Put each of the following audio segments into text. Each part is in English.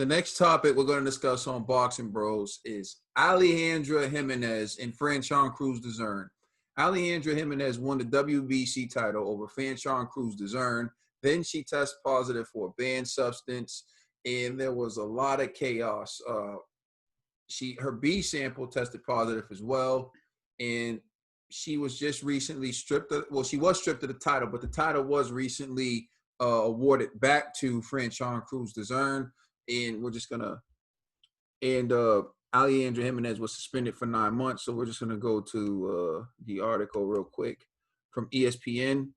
The next topic we're going to discuss on Boxing Bros is Alejandra Jimenez and Franchon Crews-Dezurn. Alejandra Jimenez won the WBC title over Franchon Crews-Dezurn. Then she tested positive for a banned substance, and there was a lot of chaos. Her B sample tested positive as well, and she was just recently stripped of, well, she was stripped of the title, but the title was recently awarded back to Franchon Crews-Dezurn, and we're just gonna, and Alejandra Jimenez was suspended for 9 months, so we're just gonna go to the article real quick from ESPN.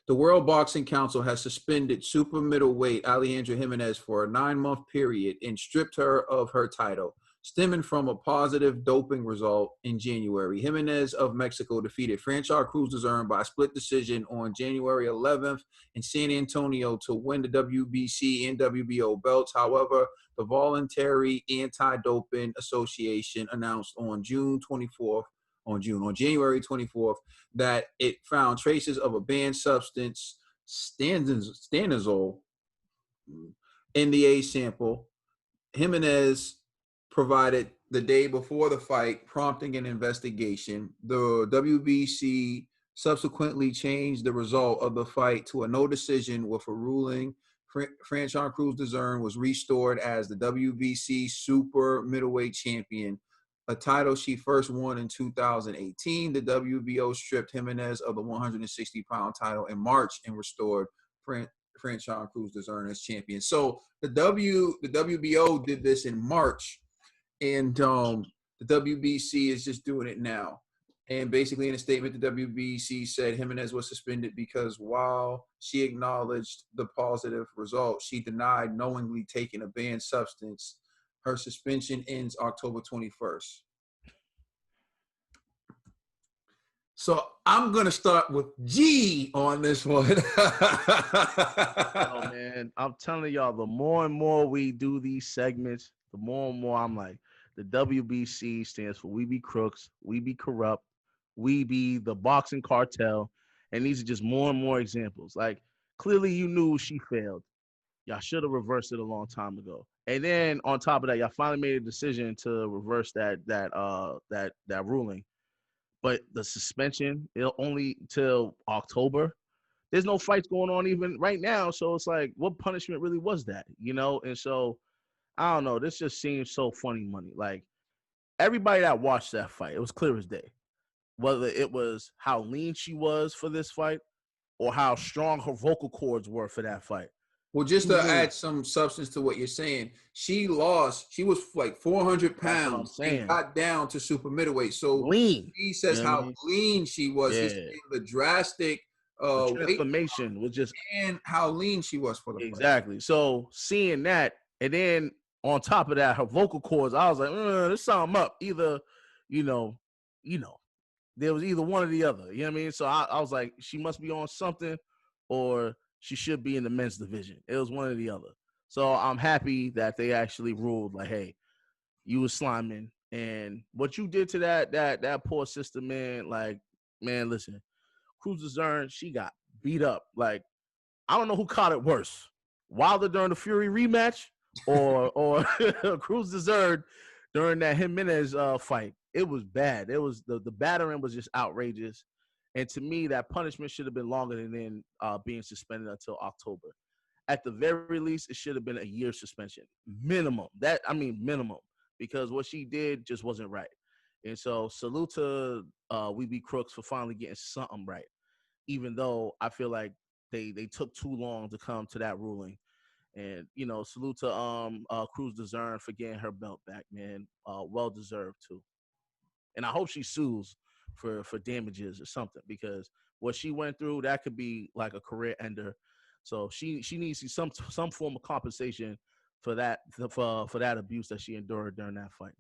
The World Boxing Council has suspended super middleweight Alejandra Jimenez for a 9-month period and stripped her of her title, stemming from a positive doping result in January. Jimenez of Mexico defeated Franchon Crews-Dezurn by a split decision on January 11th in San Antonio to win the WBC and WBO belts. However, the Voluntary Anti-Doping Association announced on January 24th that it found traces of a banned substance, stanozol, in the A sample. Jimenez provided the day before the fight, prompting an investigation. The WBC subsequently changed the result of the fight to a no decision with a ruling. Franchon Crews-Dezurn was restored as the WBC super middleweight champion, a title she first won in 2018. The WBO stripped Jimenez of the 160-pound title in March and restored Franchon Crews-Dezurn as champion. So the WBO did this in March, and the WBC is just doing it now. And basically in a statement, the WBC said Jimenez was suspended because while she acknowledged the positive result, she denied knowingly taking a banned substance. Her suspension ends October 21st. So I'm going to start with G on this one. Oh, man, I'm telling y'all, the more and more we do these segments, the more and more I'm like, the WBC stands for We Be Crooks, We Be Corrupt, We Be the Boxing Cartel, and these are just more and more examples. Like, clearly you knew she failed. Y'all should have reversed it a long time ago. And then on top of that, y'all finally made a decision to reverse that ruling. But the suspension, it'll only till October. There's no fights going on even right now. So it's like, what punishment really was that? You know? And so, I don't know. This just seems so funny money. Like, everybody that watched that fight, it was clear as day. Whether it was how lean she was for this fight or how strong her vocal cords were for that fight. Well, just to add some substance to what you're saying, she lost. She was like 400 pounds and got down to super middleweight. So lean. He says how lean she was. Yeah. The drastic the transformation was just, and how lean she was for the exactly. Fight. So seeing that, and then on top of that, her vocal cords, I was like, there's something up. Either, there was either one or the other. You know what I mean? So I was like, she must be on something, or she should be in the men's division. It was one or the other. So I'm happy that they actually ruled like, hey, you was sliming, and what you did to that poor sister, man. Like, man, listen, Crews-Dezurn, she got beat up. Like, I don't know who caught it worse, Wilder during the Fury rematch, or Crews-Dezurn during that Jimenez fight. It was bad. It was the battering was just outrageous. And to me, that punishment should have been longer than being suspended until October. At the very least, it should have been a year suspension. Minimum. Minimum. Because what she did just wasn't right. And so salute to We Be Crooks for finally getting something right. Even though I feel like they took too long to come to that ruling. And, salute to Crews-Dezurn for getting her belt back, man. Well deserved too. And I hope she sues for damages or something, because what she went through, that could be like a career ender. So she needs some form of compensation for that for that abuse that she endured during that fight.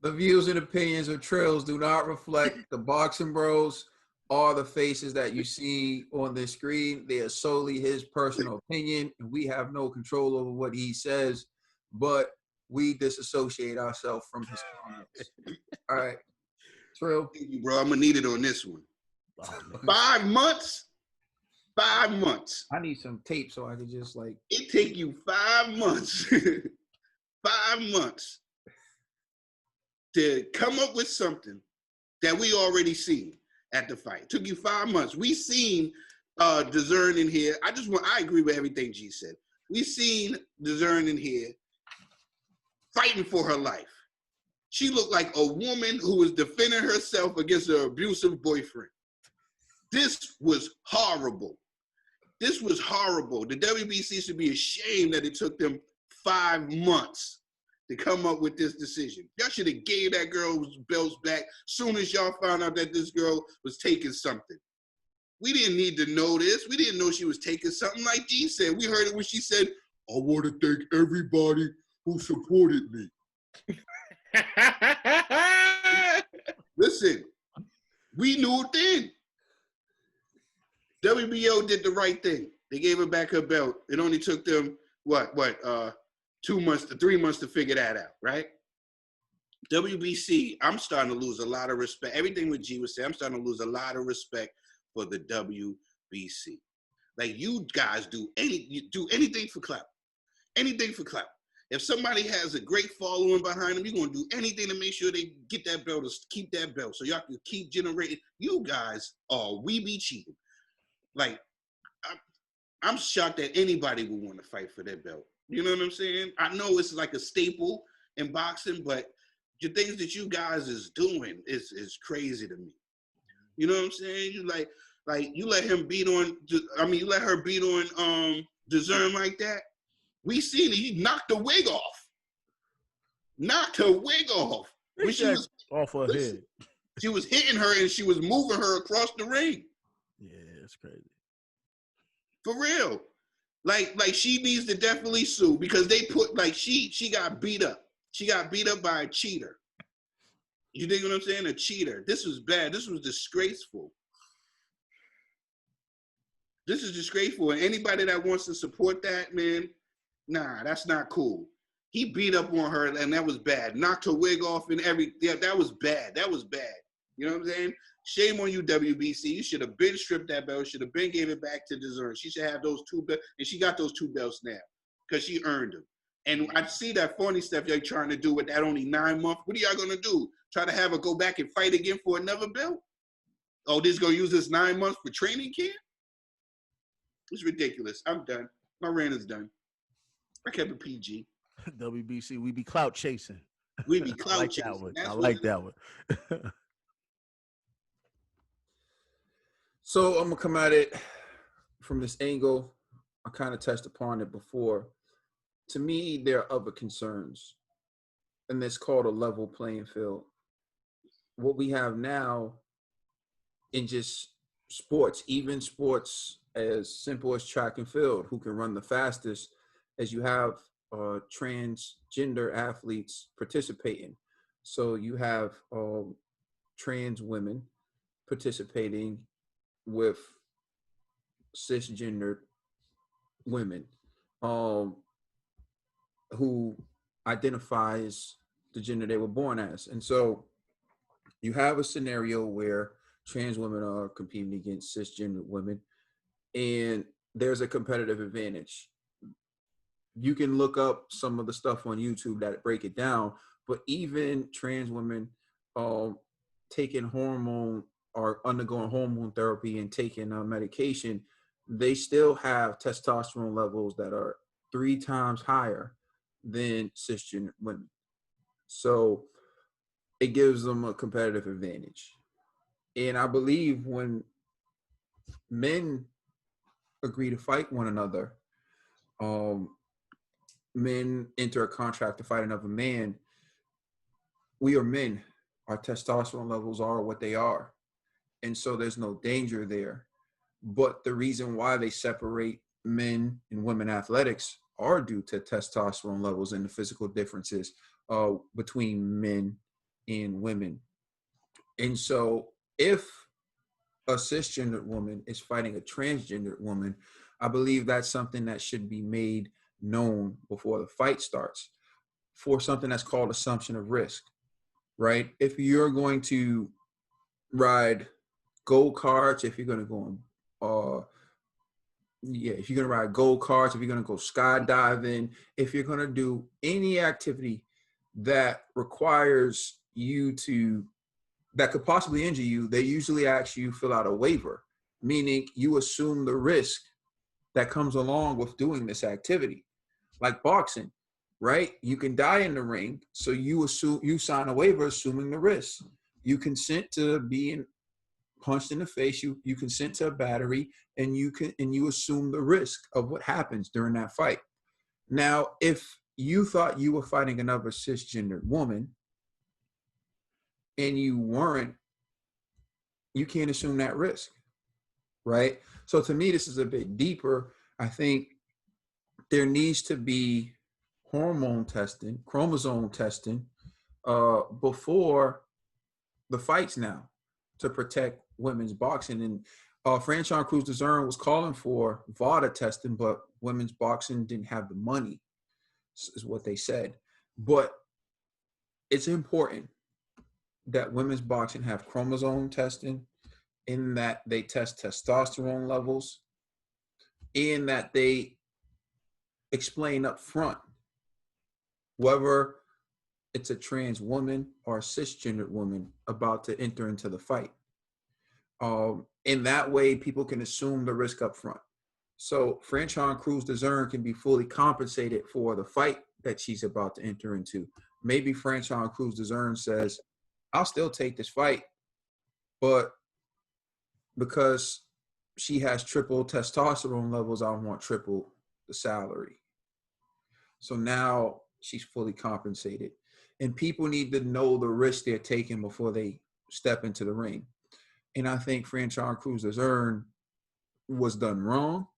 The views and opinions of Trills do not reflect the Boxing Bros or the faces that you see on the screen. They are solely his personal opinion, and we have no control over what he says, but we disassociate ourselves from his comments. All right. Trill. Thank you, bro. I'm going to need it on this one. 5 months? 5 5 months. I need some tape so I could just like. It take you 5 months, 5 months to come up with something that we already seen at the fight. It took you 5 months. We seen Dezurn in here. I agree with everything G said. We seen Dezurn in here fighting for her life. She looked like a woman who was defending herself against her abusive boyfriend. This was horrible. This was horrible. The WBC should be ashamed that it took them 5 months to come up with this decision. Y'all should have gave that girl's belts back soon as y'all found out that this girl was taking something. We didn't need to know this. We didn't know she was taking something. Like G said. We heard it when she said, I want to thank everybody who supported me. Listen, we knew it then. WBO did the right thing. They gave her back her belt. It only took them, 2 months to 3 months to figure that out, right? WBC, I'm starting to lose a lot of respect. Everything what G was saying, I'm starting to lose a lot of respect for the WBC. Like, you guys do anything for clout. Anything for clout. If somebody has a great following behind them, you're going to do anything to make sure they get that belt or keep that belt so y'all can keep generating. You guys we be cheating. Like, I'm shocked that anybody would want to fight for that belt. You know what I'm saying? I know it's like a staple in boxing, but the things that you guys is doing is crazy to me. You know what I'm saying? You you let him beat on. You let her beat on Dezurn like that. We seen it. He knocked the wig off. Knocked her wig off. When she was off her head. She was hitting her and she was moving her across the ring. Yeah, it's crazy. For real. Like she needs to definitely sue because they put she got beat up. She got beat up by a cheater. You dig what I'm saying? A cheater. This was bad. This was disgraceful. This is disgraceful. And anybody that wants to support that, man, nah, that's not cool. He beat up on her, and that was bad. Knocked her wig off and yeah, that was bad. That was bad. You know what I'm saying? Shame on you, WBC. You should have been stripped that belt. Should have been gave it back to Dezurn. She should have those 2 belts, and she got those 2 belts now because she earned them. And I see that funny stuff you're trying to do with that only 9 months. What are y'all gonna do? Try to have her go back and fight again for another belt? Oh, this gonna use this 9 months for training camp? It's ridiculous. I'm done. My rant is done. I kept it PG. WBC, we be clout chasing. We be clout chasing. I like that one. So I'm gonna come at it from this angle. I kind of touched upon it before. To me, there are other concerns, and it's called a level playing field. What we have now in just sports, even sports as simple as track and field, who can run the fastest, as you have transgender athletes participating. So you have trans women participating with cisgender women who identify as the gender they were born as. And so you have a scenario where trans women are competing against cisgender women, and there's a competitive advantage. You can look up some of the stuff on YouTube that break it down, but even trans women taking hormone or undergoing hormone therapy and taking medication, they still have testosterone levels that are 3 times higher than cisgender women. So it gives them a competitive advantage. And I believe when men agree to fight one another, men enter a contract to fight another man, we are men. Our testosterone levels are what they are. And so there's no danger there. But the reason why they separate men and women athletics are due to testosterone levels and the physical differences between men and women. And so if a cisgender woman is fighting a transgender woman, I believe that's something that should be made known before the fight starts for something that's called assumption of risk, right? If you're going to ride go-karts, if you're going to go on if you're gonna ride go-karts, if you're gonna go skydiving, if you're gonna do any activity that requires you to that could possibly injure you, they usually ask you fill out a waiver, meaning you assume the risk that comes along with doing this activity. Like boxing, right? You can die in the ring, so you sign a waiver assuming the risk. You consent to being punched in the face, you consent to a battery, and you assume the risk of what happens during that fight. Now, if you thought you were fighting another cisgendered woman and you weren't, you can't assume that risk, right? So to me, this is a bit deeper. I think there needs to be hormone testing, chromosome testing, before the fights now to protect women's boxing. And Franchon Crews-Dezurn was calling for VADA testing, but women's boxing didn't have the money, is what they said. But it's important that women's boxing have chromosome testing, in that they test testosterone levels, in that they explain up front whether it's a trans woman or a cisgendered woman about to enter into the fight. In that way, people can assume the risk up front. So Franchon Crews-Dezurn can be fully compensated for the fight that she's about to enter into. Maybe Franchon Crews-Dezurn says, I'll still take this fight, but because she has triple testosterone levels, I want triple the salary. So now she's fully compensated. And people need to know the risk they're taking before they step into the ring. And I think Franchon Crews-Dezurn was done wrong.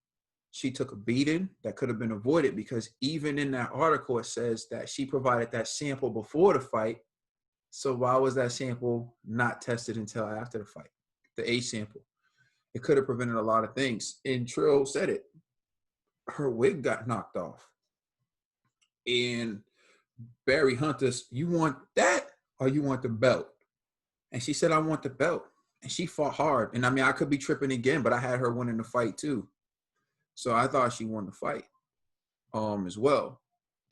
She took a beating that could have been avoided, because even in that article, it says that she provided that sample before the fight. So why was that sample not tested until after the fight? The A sample. It could have prevented a lot of things. And Trill said it. Her wig got knocked off. And Barry Hunter's, you want that or you want the belt? And she said, I want the belt. And she fought hard. And I mean, I could be tripping again, but I had her winning the fight too. So I thought she won the fight as well.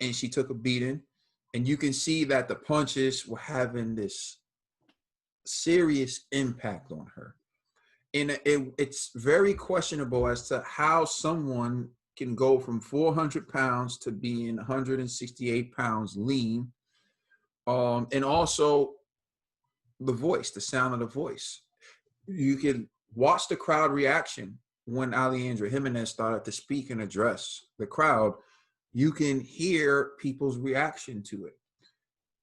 And she took a beating. And you can see that the punches were having this serious impact on her. And it's very questionable as to how someone can go from 400 pounds to being 168 pounds lean. And also the voice, the sound of the voice. You can watch the crowd reaction when Alejandra Jimenez started to speak and address the crowd. You can hear people's reaction to it.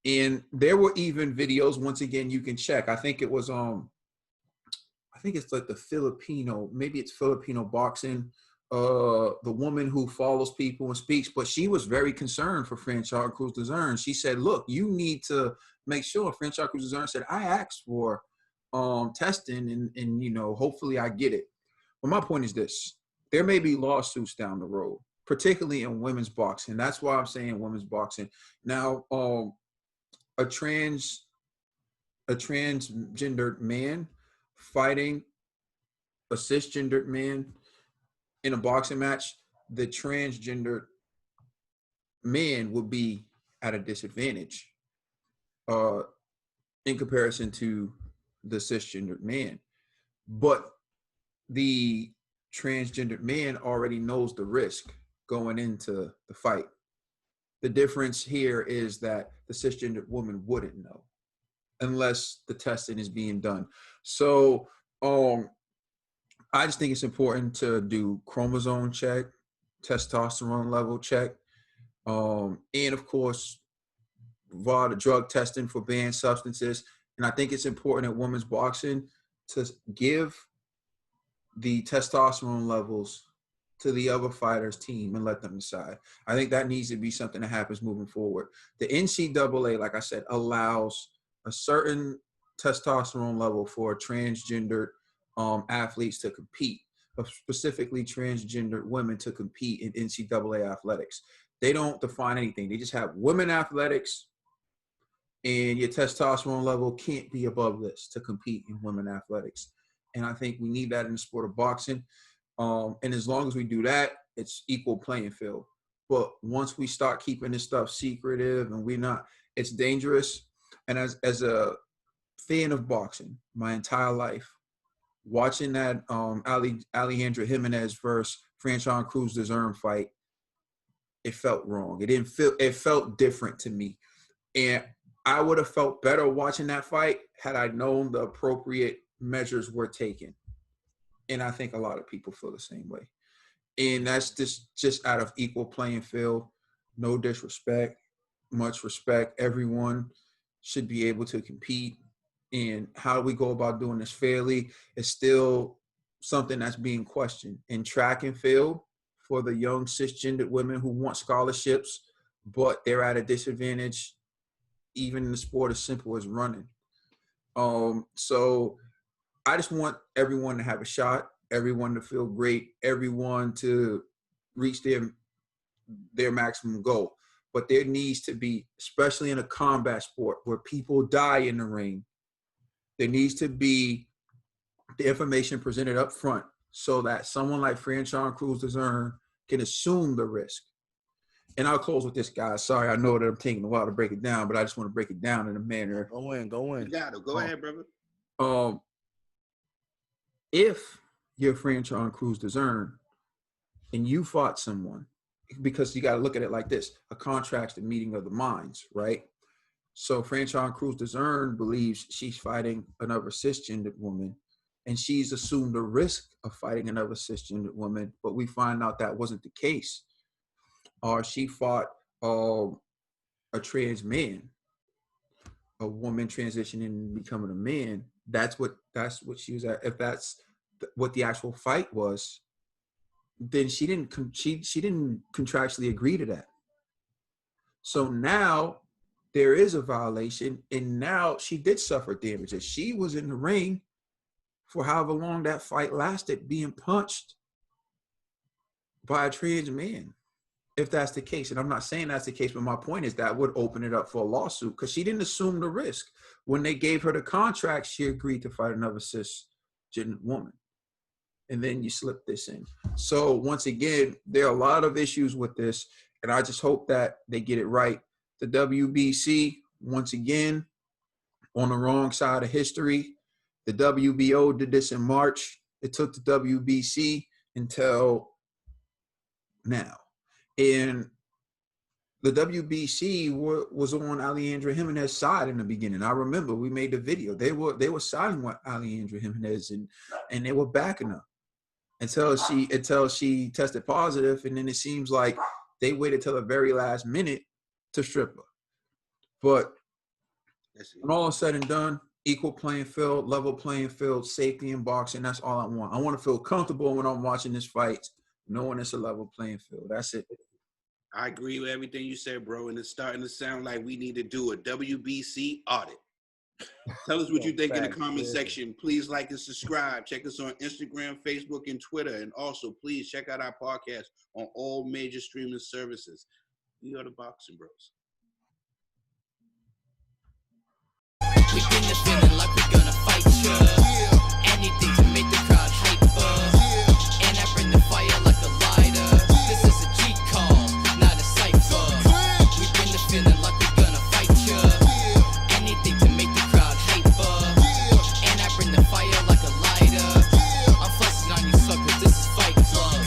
And there were even videos, once again, you can check. I think it was I think it's like the Filipino, maybe it's Filipino boxing, the woman who follows people and speaks, but she was very concerned for Franchon Crews-Dezurn. She said, look, you need to make sure. Franchon Crews-Dezurn said, I asked for testing and, you know, hopefully I get it. But my point is this, there may be lawsuits down the road, particularly in women's boxing. That's why I'm saying women's boxing. Now, a transgendered man fighting a cisgendered man in a boxing match, the transgendered man will be at a disadvantage in comparison to the cisgendered man. But the transgendered man already knows the risk going into the fight. The difference here is that the cisgendered woman wouldn't know unless the testing is being done. So I just think it's important to do chromosome check, testosterone level check, and of course, VADA drug testing for banned substances. And I think it's important at women's boxing to give the testosterone levels to the other fighters' team and let them decide. I think that needs to be something that happens moving forward. The NCAA, like I said, allows a certain testosterone level for transgendered athletes to compete, specifically transgendered women to compete in NCAA athletics. They don't define anything. They just have women athletics, and your testosterone level can't be above this to compete in women athletics. And I think we need that in the sport of boxing. And as long as we do that, it's equal playing field. But once we start keeping this stuff secretive and it's dangerous. And as a fan of boxing my entire life, watching that Alejandra Jimenez versus Franchon Crews-Dezurn fight, it felt wrong. It felt different to me. And I would have felt better watching that fight had I known the appropriate measures were taken. And I think a lot of people feel the same way. And that's just out of equal playing field, no disrespect, much respect. Everyone should be able to compete. And how do we go about doing this fairly is still something that's being questioned. In track and field, for the young cisgendered women who want scholarships, but they're at a disadvantage, even in the sport as simple as running. So I just want everyone to have a shot, everyone to feel great, everyone to reach their maximum goal. But there needs to be, especially in a combat sport where people die in the ring, there needs to be the information presented up front so that someone like Franchon Crews-Dezurn can assume the risk. And I'll close with this, guys. Sorry, I know that I'm taking a while to break it down, but I just want to break it down in a manner. Go in. You got it. Go ahead, brother. If you're Franchon Crews-Dezurn and you fought someone, because you got to look at it like this, a contract's the meeting of the minds, right? So Franchon Crews-Dezurn believes she's fighting another cisgendered woman, and she's assumed the risk of fighting another cisgendered woman, but we find out that wasn't the case. Or she fought a trans man, a woman transitioning and becoming a man. That's what she was at. If that's what the actual fight was, then she didn't contractually agree to that. So now there is a violation, and now she did suffer damages. She was in the ring for however long that fight lasted, being punched by a trans man. If that's the case, and I'm not saying that's the case, but my point is that would open it up for a lawsuit because she didn't assume the risk. When they gave her the contract, she agreed to fight another cisgender woman. And then you slip this in. So once again, there are a lot of issues with this, and I just hope that they get it right. The WBC, once again, on the wrong side of history. The WBO did this in March. It took the WBC until now. And the WBC was on Alejandra Jimenez's side in the beginning. I remember we made the video. They were siding with Alejandra Jimenez and they were backing her until she tested positive. And then it seems like they waited till the very last minute to strip her. But when all is said and done, equal playing field, level playing field, safety in boxing, that's all I want. I want to feel comfortable when I'm watching this fight, knowing it's a level playing field. That's it. I agree with everything you said, bro, and it's starting to sound like we need to do a WBC audit. Tell us what you think in the comment section. Please like and subscribe. Check us on Instagram, Facebook, and Twitter. And also, please check out our podcast on all major streaming services. We are the Boxing Bros.